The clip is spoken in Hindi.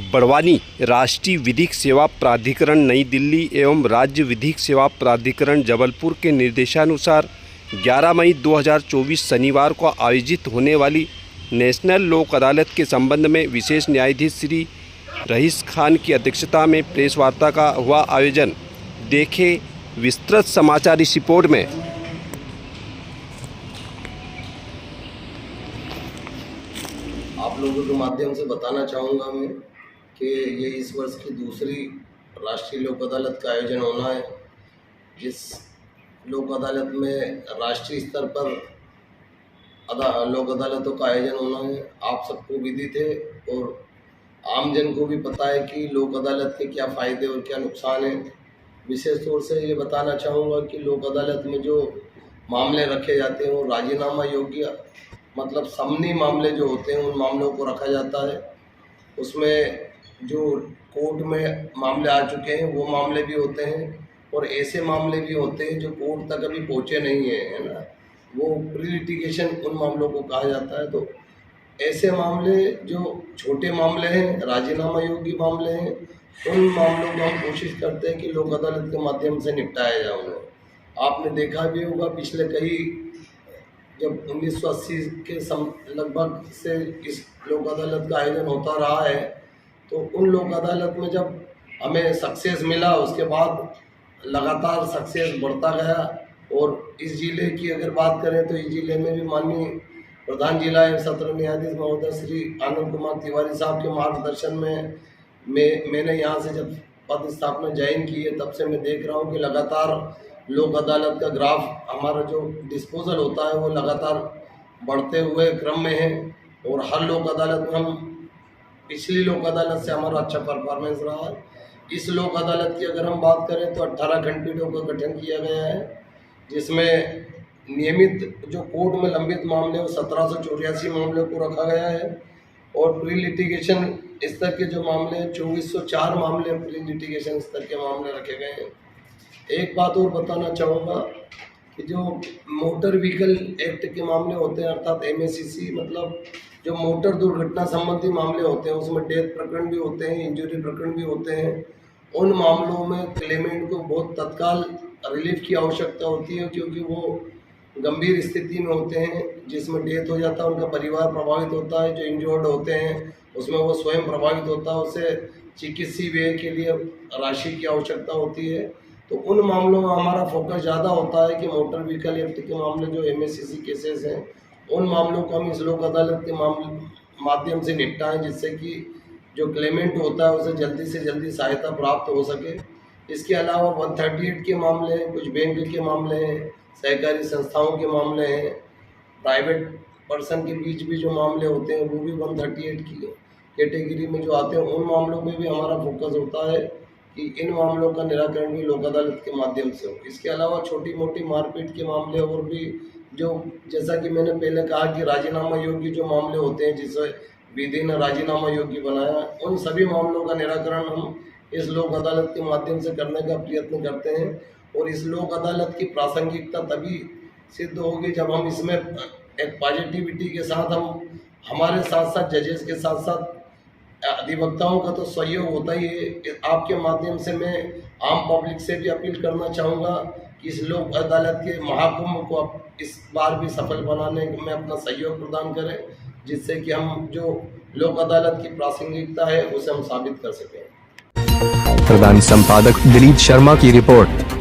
बड़वानी राष्ट्रीय विधिक सेवा प्राधिकरण नई दिल्ली एवं राज्य विधिक सेवा प्राधिकरण जबलपुर के निर्देशानुसार 11 मई 2024 शनिवार को आयोजित होने वाली नेशनल लोक अदालत के संबंध में विशेष न्यायाधीश श्री रईस खान की अध्यक्षता में प्रेस वार्ता का हुआ आयोजन। देखें विस्तृत समाचार इस रिपोर्ट में। आप लोगों के माध्यम से बताना चाहूँगा मैं कि ये इस वर्ष की दूसरी राष्ट्रीय लोक अदालत का आयोजन होना है। जिस लोक अदालत में राष्ट्रीय स्तर पर लोक अदालतों का आयोजन होना है, आप सबको विदित है और आमजन को भी पता है कि लोक अदालत के क्या फ़ायदे और क्या नुकसान हैं। विशेष तौर से ये बताना चाहूँगा कि लोक अदालत में जो मामले रखे जाते हैं वो राजीनामा योग्य मतलब समनी मामले जो होते हैं उन मामलों को रखा जाता है। उसमें जो कोर्ट में मामले आ चुके हैं वो मामले भी होते हैं और ऐसे मामले भी होते हैं जो कोर्ट तक अभी पहुँचे नहीं हैं, है ना, वो प्री लिटिगेशन उन मामलों को कहा जाता है। तो ऐसे मामले जो छोटे मामले हैं, राजीनामा योग्य मामले हैं, उन मामलों को हम कोशिश करते हैं कि लोक अदालत के माध्यम से निपटाया जाए उन्हें। आपने देखा भी होगा पिछले कई जब 1980 के लगभग से इस लोक अदालत का आयोजन होता रहा है, तो उन लोक अदालत में जब हमें सक्सेस मिला उसके बाद लगातार सक्सेस बढ़ता गया। और इस जिले की अगर बात करें तो इस जिले में भी माननीय प्रधान जिला एवं सत्र न्यायाधीश महोदय श्री आनंद कुमार तिवारी साहब के मार्गदर्शन में मैंने यहाँ से जब पद स्थापना ज्वाइन की है तब से मैं देख रहा हूँ कि लगातार लोक अदालत का ग्राफ हमारा जो डिस्पोजल होता है वो लगातार बढ़ते हुए क्रम में है। और हर लोक अदालत में हम पिछली लोक अदालत से हमारा अच्छा परफॉर्मेंस रहा है। इस लोक अदालत की अगर हम बात करें तो 18 खंडपीठों का गठन किया गया है, जिसमें नियमित जो कोर्ट में लंबित मामले वो 1784 मामलों को रखा गया है और प्री लिटिगेशन स्तर के जो मामले 2404 मामले प्री लिटिगेशन स्तर के मामले रखे गए हैं। एक बात और बताना चाहूँगा कि जो मोटर व्हीकल एक्ट के मामले होते हैं अर्थात MACC मतलब जो मोटर दुर्घटना संबंधी मामले होते हैं उसमें डेथ प्रकरण भी होते हैं, इंजरी प्रकरण भी होते हैं। उन मामलों में क्लेमेंट को बहुत तत्काल रिलीफ की आवश्यकता होती है क्योंकि वो गंभीर स्थिति में होते हैं जिसमें डेथ हो जाता है, उनका परिवार प्रभावित होता है, जो इंजर्ड होते हैं उसमें वो स्वयं प्रभावित होता है, उसे चिकित्सीय व्यय के लिए राशि की आवश्यकता होती है। तो उन मामलों में हमारा फोकस ज़्यादा होता है कि मोटर व्हीकल एक्ट के मामले जो MACC केसेस हैं उन मामलों को हम इस लोक अदालत के माध्यम से निपटाएं जिससे कि जो क्लेमेंट होता है उसे जल्दी से जल्दी सहायता प्राप्त हो सके। इसके अलावा 138 के मामले हैं, कुछ बैंक के मामले हैं, सहकारी संस्थाओं के मामले हैं, प्राइवेट पर्सन के बीच भी जो मामले होते हैं वो भी 138 की कैटेगरी में जो आते हैं उन मामलों में भी हमारा फोकस होता है कि इन मामलों का निराकरण भी लोक अदालत के माध्यम से हो। इसके अलावा छोटी मोटी मारपीट के मामले और भी जो जैसा कि मैंने पहले कहा कि राजीनामा योग्य जो मामले होते हैं जिसे विधि ने राजीनामा योग्य बनाया, उन सभी मामलों का निराकरण हम इस लोक अदालत के माध्यम से करने का प्रयत्न करते हैं। और इस लोक अदालत की प्रासंगिकता तभी सिद्ध होगी जब हम इसमें एक पॉजिटिविटी के साथ हम हमारे साथ साथ जजेस के साथ साथ अधिवक्ताओं का तो सहयोग होता ही है। आपके माध्यम से मैं आम पब्लिक से भी अपील करना चाहूँगा कि इस लोक अदालत के महाकुंभ को इस बार भी सफल बनाने में अपना सहयोग प्रदान करें जिससे कि हम जो लोक अदालत की प्रासंगिकता है उसे हम साबित कर सकें। प्रधान संपादक दिलीप शर्मा की रिपोर्ट।